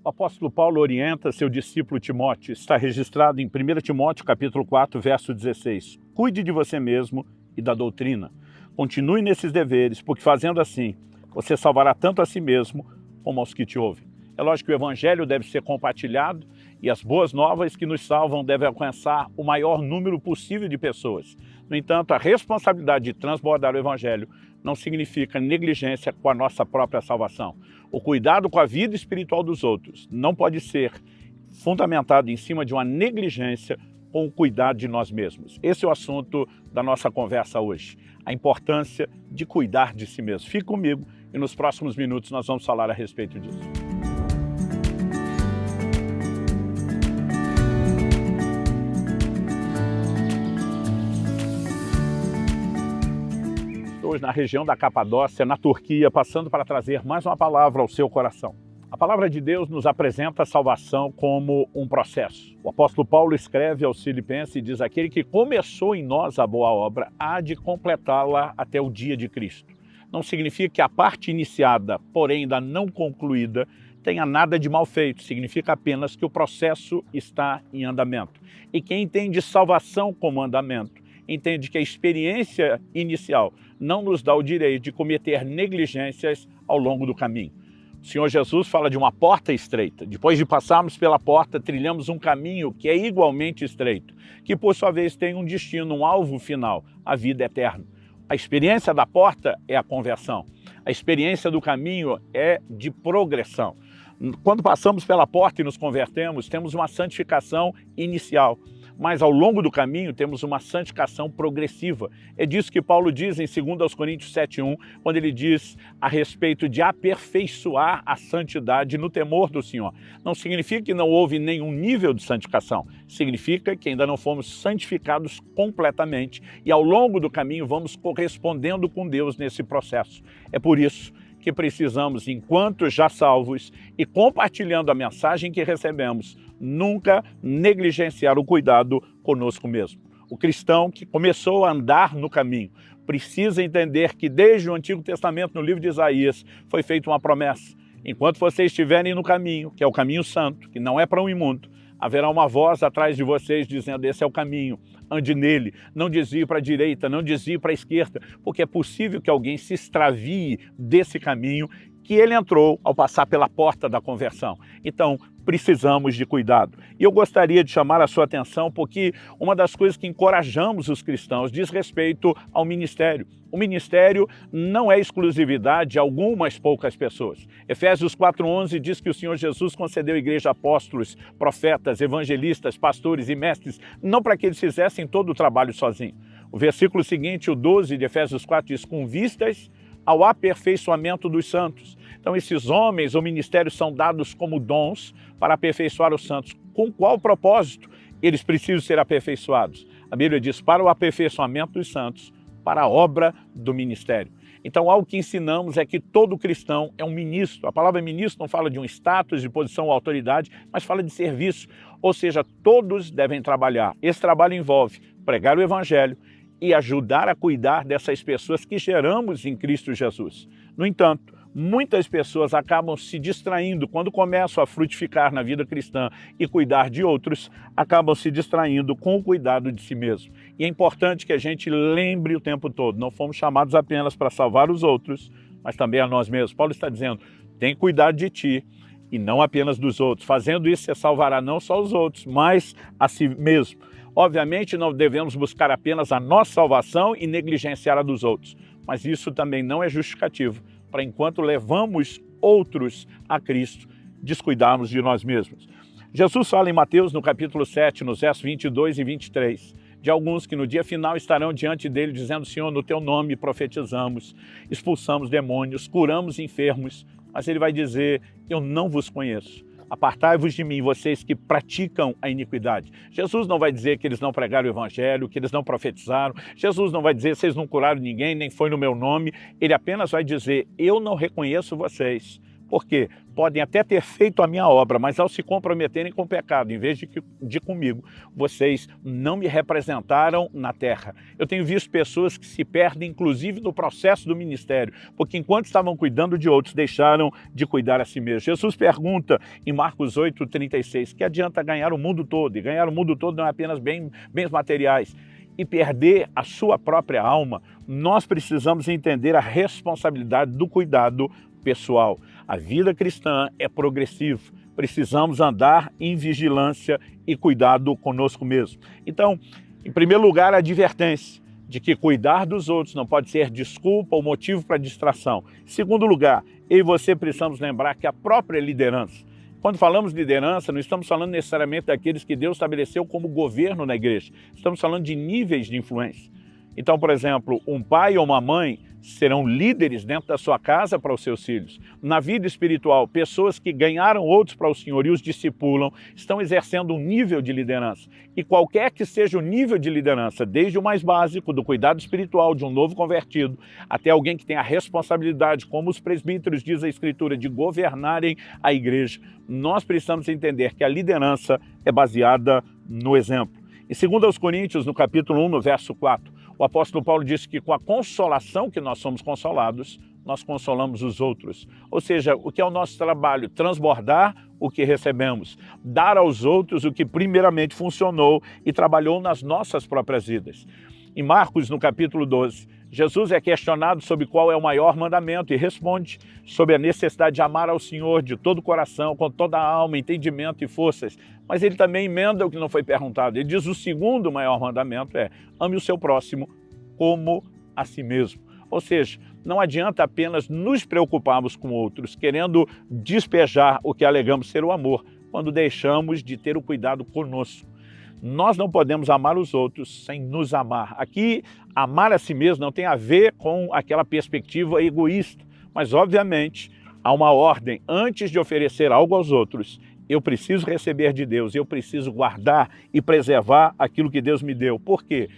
O apóstolo Paulo orienta seu discípulo Timóteo, está registrado em 1 Timóteo capítulo 4, verso 16. Cuide de você mesmo e da doutrina. Continue nesses deveres, porque fazendo assim, você salvará tanto a si mesmo como aos que te ouvem. É lógico que o evangelho deve ser compartilhado e as boas novas que nos salvam devem alcançar o maior número possível de pessoas. No entanto, a responsabilidade de transbordar o evangelho não significa negligência com a nossa própria salvação. O cuidado com a vida espiritual dos outros não pode ser fundamentado em cima de uma negligência com o cuidado de nós mesmos. Esse é o assunto da nossa conversa hoje. A importância de cuidar de si mesmo. Fique comigo e nos próximos minutos nós vamos falar a respeito disso. Hoje na região da Capadócia, na Turquia, passando para trazer mais uma palavra ao seu coração. A palavra de Deus nos apresenta a salvação como um processo. O apóstolo Paulo escreve aos Filipenses e diz: aquele que começou em nós a boa obra há de completá-la até o dia de Cristo. Não significa que a parte iniciada, porém ainda não concluída, tenha nada de mal feito. Significa apenas que o processo está em andamento. E quem entende salvação como andamento, entende que a experiência inicial não nos dá o direito de cometer negligências ao longo do caminho. O Senhor Jesus fala de uma porta estreita. Depois de passarmos pela porta, trilhamos um caminho que é igualmente estreito, que por sua vez tem um destino, um alvo final, a vida eterna. A experiência da porta é a conversão. A experiência do caminho é de progressão. Quando passamos pela porta e nos convertemos, temos uma santificação inicial. Mas ao longo do caminho temos uma santificação progressiva. É disso que Paulo diz em 2 Coríntios 7:1, quando ele diz a respeito de aperfeiçoar a santidade no temor do Senhor. Não significa que não houve nenhum nível de santificação, significa que ainda não fomos santificados completamente e ao longo do caminho vamos correspondendo com Deus nesse processo. É por isso que precisamos, enquanto já salvos e compartilhando a mensagem que recebemos, nunca negligenciar o cuidado conosco mesmo. O cristão que começou a andar no caminho precisa entender que desde o Antigo Testamento, no livro de Isaías, foi feita uma promessa. Enquanto vocês estiverem no caminho, que é o caminho santo, que não é para o imundo, haverá uma voz atrás de vocês dizendo: esse é o caminho, ande nele, não desvie para a direita, não desvie para a esquerda, porque é possível que alguém se extravie desse caminho que ele entrou ao passar pela porta da conversão. Então, precisamos de cuidado. E eu gostaria de chamar a sua atenção porque uma das coisas que encorajamos os cristãos diz respeito ao ministério. O ministério não é exclusividade de algumas poucas pessoas. Efésios 4:11 diz que o Senhor Jesus concedeu à igreja apóstolos, profetas, evangelistas, pastores e mestres, não para que eles fizessem todo o trabalho sozinhos. O versículo seguinte, o 12 de Efésios 4, diz: com vistas ao aperfeiçoamento dos santos. Então esses homens ou ministérios são dados como dons para aperfeiçoar os santos. Com qual propósito eles precisam ser aperfeiçoados? A Bíblia diz: para o aperfeiçoamento dos santos, para a obra do ministério. Então, algo que ensinamos é que todo cristão é um ministro. A palavra ministro não fala de um status, de posição ou autoridade, mas fala de serviço. Ou seja, todos devem trabalhar. Esse trabalho envolve pregar o evangelho e ajudar a cuidar dessas pessoas que geramos em Cristo Jesus. No entanto, muitas pessoas acabam se distraindo quando começam a frutificar na vida cristã e cuidar de outros, acabam se distraindo com o cuidado de si mesmo. E é importante que a gente lembre o tempo todo, não fomos chamados apenas para salvar os outros, mas também a nós mesmos. Paulo está dizendo: tem cuidado de ti e não apenas dos outros. Fazendo isso, você salvará não só os outros, mas a si mesmo. Obviamente, não devemos buscar apenas a nossa salvação e negligenciar a dos outros, mas isso também não é justificativo para, enquanto levamos outros a Cristo, descuidarmos de nós mesmos. Jesus fala em Mateus, no capítulo 7, nos versos 22 e 23, de alguns que no dia final estarão diante dele dizendo: Senhor, no teu nome profetizamos, expulsamos demônios, curamos enfermos, mas ele vai dizer: eu não vos conheço. Apartai-vos de mim, vocês que praticam a iniquidade. Jesus não vai dizer que eles não pregaram o evangelho, que eles não profetizaram. Jesus não vai dizer: vocês não curaram ninguém, nem foi no meu nome. Ele apenas vai dizer: eu não reconheço vocês, Por quê? Podem até ter feito a minha obra, mas ao se comprometerem com o pecado, em vez de comigo, vocês não me representaram na terra. Eu tenho visto pessoas que se perdem, inclusive, no processo do ministério, porque enquanto estavam cuidando de outros, deixaram de cuidar a si mesmos. Jesus pergunta em Marcos 8:36, que adianta ganhar o mundo todo? E ganhar o mundo todo não é apenas bens materiais. E perder a sua própria alma, nós precisamos entender a responsabilidade do cuidado pessoal. A vida cristã é progressiva. Precisamos andar em vigilância e cuidado conosco mesmo. Então, em primeiro lugar, a advertência de que cuidar dos outros não pode ser desculpa ou motivo para distração. Em segundo lugar, eu e você precisamos lembrar que a própria liderança, quando falamos de liderança, não estamos falando necessariamente daqueles que Deus estabeleceu como governo na igreja. Estamos falando de níveis de influência. Então, por exemplo, um pai ou uma mãe serão líderes dentro da sua casa para os seus filhos. Na vida espiritual, pessoas que ganharam outros para o Senhor e os discipulam, estão exercendo um nível de liderança. E qualquer que seja o nível de liderança, desde o mais básico, do cuidado espiritual de um novo convertido, até alguém que tem a responsabilidade, como os presbíteros, diz a Escritura, de governarem a igreja, nós precisamos entender que a liderança é baseada no exemplo. Em 2 Coríntios, no capítulo 1, no verso 4, o apóstolo Paulo disse que com a consolação que nós somos consolados, nós consolamos os outros. Ou seja, o que é o nosso trabalho? Transbordar o que recebemos, dar aos outros o que primeiramente funcionou e trabalhou nas nossas próprias vidas. Em Marcos, no capítulo 12, Jesus é questionado sobre qual é o maior mandamento e responde sobre a necessidade de amar ao Senhor de todo o coração, com toda a alma, entendimento e forças. Mas ele também emenda o que não foi perguntado. Ele diz o segundo maior mandamento é: ame o seu próximo como a si mesmo. Ou seja, não adianta apenas nos preocuparmos com outros, querendo despejar o que alegamos ser o amor, quando deixamos de ter o cuidado conosco. Nós não podemos amar os outros sem nos amar. Aqui, amar a si mesmo não tem a ver com aquela perspectiva egoísta, mas, obviamente, há uma ordem. Antes de oferecer algo aos outros, eu preciso receber de Deus, eu preciso guardar e preservar aquilo que Deus me deu. Por quê?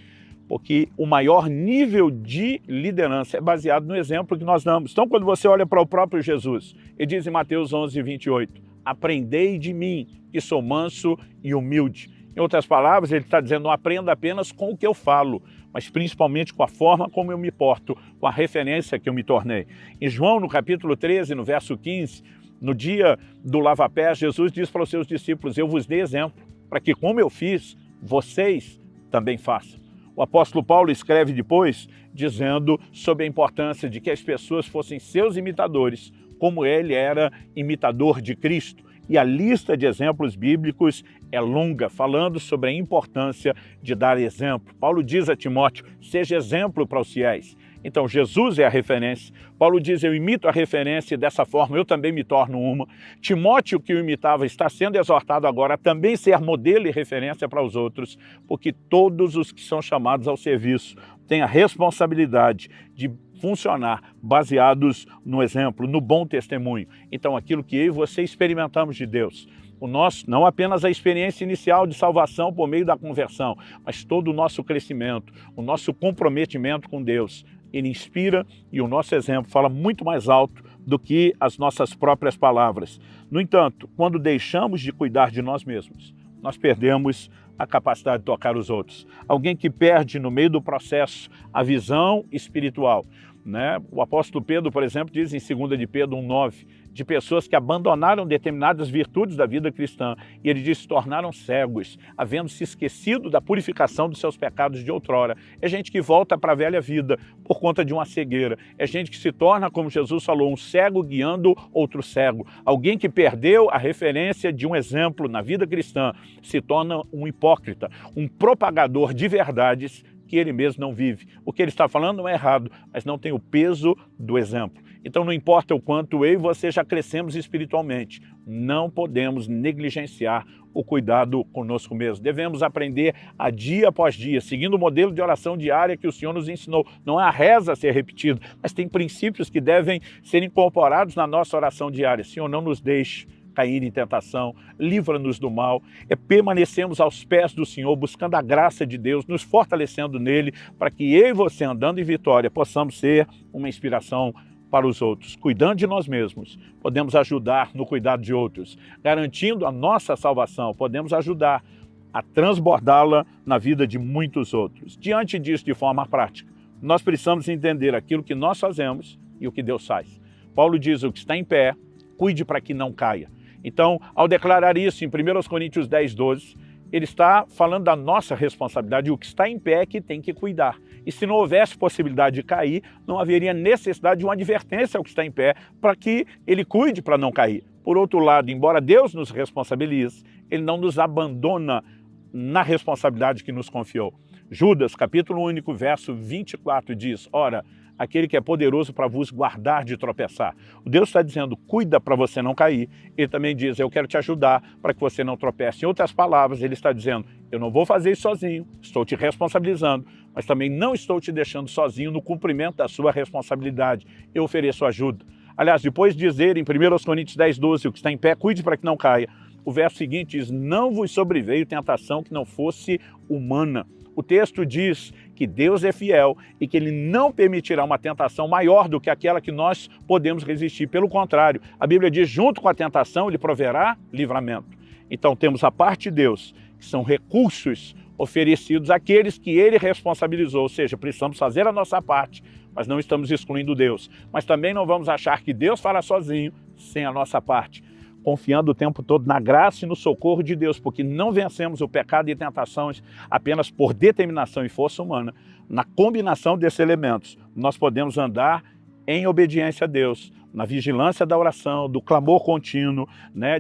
Porque o maior nível de liderança é baseado no exemplo que nós damos. Então, quando você olha para o próprio Jesus, ele diz em Mateus 11:28, aprendei de mim, que sou manso e humilde. Em outras palavras, ele está dizendo, não aprenda apenas com o que eu falo, mas principalmente com a forma como eu me porto, com a referência que eu me tornei. Em João, no capítulo 13, no verso 15, no dia do lava-pés, Jesus diz para os seus discípulos, eu vos dei exemplo, para que como eu fiz, vocês também façam. O apóstolo Paulo escreve depois, dizendo sobre a importância de que as pessoas fossem seus imitadores, como ele era imitador de Cristo. E a lista de exemplos bíblicos é longa, falando sobre a importância de dar exemplo. Paulo diz a Timóteo, seja exemplo para os fiéis. Então, Jesus é a referência. Paulo diz, eu imito a referência e dessa forma eu também me torno uma. Timóteo, que o imitava, está sendo exortado agora a também ser modelo e referência para os outros, porque todos os que são chamados ao serviço têm a responsabilidade de funcionar baseados no exemplo, no bom testemunho. Então, aquilo que eu e você experimentamos de Deus, o nosso, não apenas a experiência inicial de salvação por meio da conversão, mas todo o nosso crescimento, o nosso comprometimento com Deus, ele inspira e o nosso exemplo fala muito mais alto do que as nossas próprias palavras. No entanto, quando deixamos de cuidar de nós mesmos, nós perdemos a capacidade de tocar os outros. Alguém que perde no meio do processo a visão espiritual, né? O apóstolo Pedro, por exemplo, diz em 2 de Pedro 1:9, de pessoas que abandonaram determinadas virtudes da vida cristã, e ele diz, se tornaram cegos, havendo se esquecido da purificação dos seus pecados de outrora. É gente que volta para a velha vida por conta de uma cegueira. É gente que se torna, como Jesus falou, um cego guiando outro cego. Alguém que perdeu a referência de um exemplo na vida cristã, se torna um hipócrita, um propagador de verdades que ele mesmo não vive. O que ele está falando não é errado, mas não tem o peso do exemplo. Então não importa o quanto eu e você já crescemos espiritualmente, não podemos negligenciar o cuidado conosco mesmo. Devemos aprender a dia após dia, seguindo o modelo de oração diária que o Senhor nos ensinou. Não é a reza a ser repetida, mas tem princípios que devem ser incorporados na nossa oração diária. Senhor, não nos deixe cair em tentação, livra-nos do mal, permanecemos aos pés do Senhor, buscando a graça de Deus, nos fortalecendo nele, para que eu e você, andando em vitória, possamos ser uma inspiração para os outros. Cuidando de nós mesmos, podemos ajudar no cuidado de outros. Garantindo a nossa salvação, podemos ajudar a transbordá-la na vida de muitos outros. Diante disso, de forma prática, nós precisamos entender aquilo que nós fazemos e o que Deus faz. Paulo diz: o que está em pé, cuide para que não caia. Então, ao declarar isso em 1 Coríntios 10, 12, ele está falando da nossa responsabilidade. O que está em pé é que tem que cuidar. E se não houvesse possibilidade de cair, não haveria necessidade de uma advertência ao que está em pé para que ele cuide para não cair. Por outro lado, embora Deus nos responsabilize, ele não nos abandona na responsabilidade que nos confiou. Judas, capítulo único, verso 24, diz: ora, aquele que é poderoso para vos guardar de tropeçar. O Deus está dizendo: cuida para você não cair. Ele também diz: eu quero te ajudar para que você não tropece. Em outras palavras, ele está dizendo: eu não vou fazer isso sozinho, estou te responsabilizando, mas também não estou te deixando sozinho no cumprimento da sua responsabilidade. Eu ofereço ajuda. Aliás, depois de dizer em 1 Coríntios 10, 12, o que está em pé, cuide para que não caia, o verso seguinte diz: não vos sobreveio tentação que não fosse humana. O texto diz que Deus é fiel e que Ele não permitirá uma tentação maior do que aquela que nós podemos resistir. Pelo contrário, a Bíblia diz: junto com a tentação, Ele proverá livramento. Então temos a parte de Deus, que são recursos oferecidos àqueles que Ele responsabilizou. Ou seja, precisamos fazer a nossa parte, mas não estamos excluindo Deus. Mas também não vamos achar que Deus fará sozinho, sem a nossa parte. Confiando o tempo todo na graça e no socorro de Deus, porque não vencemos o pecado e tentações apenas por determinação e força humana. Na combinação desses elementos, nós podemos andar em obediência a Deus, na vigilância da oração, do clamor contínuo,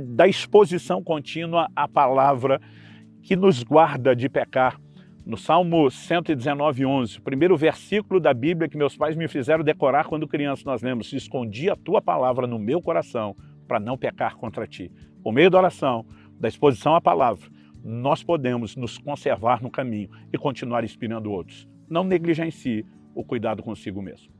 da exposição contínua à palavra que nos guarda de pecar. No Salmo 119, 11, o primeiro versículo da Bíblia que meus pais me fizeram decorar quando criança, nós lemos: escondi a tua palavra no meu coração, para não pecar contra ti. Por meio da oração, da exposição à palavra, nós podemos nos conservar no caminho e continuar inspirando outros. Não negligencie o cuidado consigo mesmo.